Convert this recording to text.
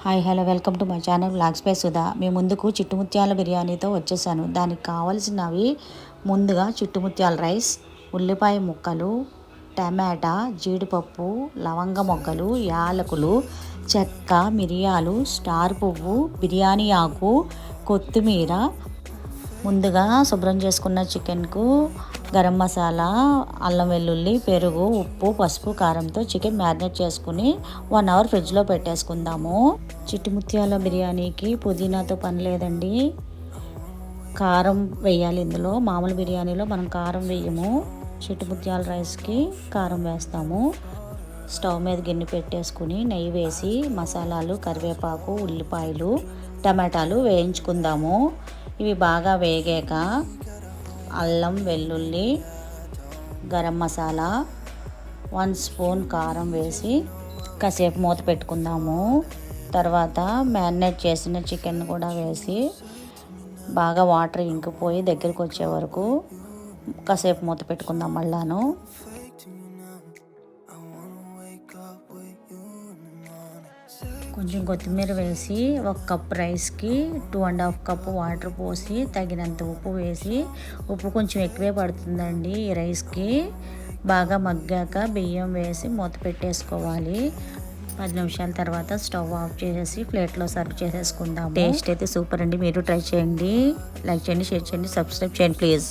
Hi hello welcome to my channel vlogs by Sudha. మీ ముందుకు చిట్టుముత్యాల బిర్యానీతో వచ్చేసాను. దానికి కావాల్సినవి ముందుగా చిట్టుముత్యాల రైస్, ఉల్లిపాయ ముక్కలు, టమాటా, జీడిపప్పు, లవంగ మొగ్గలు, యాలకులు, చెక్క, మిరియాలు, స్టార్ పువ్వు, బిర్యానీ ఆకు, కొత్తిమీర. ముందుగా శుభ్రం చేసుకున్న చికెన్కు గరం మసాలా, అల్లం వెల్లుల్లి, పెరుగు, ఉప్పు, పసుపు, కారంతో చికెన్ మ్యారినేట్ చేసుకుని 1 అవర్ ఫ్రిడ్జ్లో పెట్టేసుకుందాము. చిట్టుముత్యాల బిర్యానీకి పుదీనాతో పని లేదండి, కారం వేయాలి. ఇందులో మామూలు బిర్యానీలో మనం కారం వేయము, చిట్టుముత్యాల రైస్కి కారం వేస్తాము. స్టవ్ మీద గిన్నె పెట్టేసుకుని నెయ్యి వేసి మసాలాలు, కరివేపాకు, ఉల్లిపాయలు, టమాటాలు వేయించుకుందాము. ఇవి బాగా వేగాక అల్లం వెల్లుల్లి, గరం మసాలా, 1 స్పూన్ కారం వేసి కాసేపు మూత పెట్టుకుందాము. తర్వాత మ్యారినేట్ చేసిన చికెన్ కూడా వేసి బాగా వాటర్ ఇంకిపోయి దగ్గరికి వచ్చే వరకు కాసేపు మూత పెట్టుకుందాం. మళ్ళాను కొంచెం కొత్తిమీర వేసి 1 కప్ రైస్కి 2.5 కప్పు వాటర్ పోసి తగినంత ఉప్పు వేసి, ఉప్పు కొంచెం ఎక్కువే పడుతుందండి ఈ రైస్కి. బాగా మగ్గాక బియ్యం వేసి మూత పెట్టేసుకోవాలి. 10 నిమిషాల తర్వాత స్టవ్ ఆఫ్ చేసేసి ప్లేట్లో సర్వ్ చేసేసుకుందాం. టేస్ట్ అయితే సూపర్ అండి, మీరు ట్రై చేయండి. లైక్ చేయండి, షేర్ చేయండి, సబ్స్క్రైబ్ చేయండి ప్లీజ్.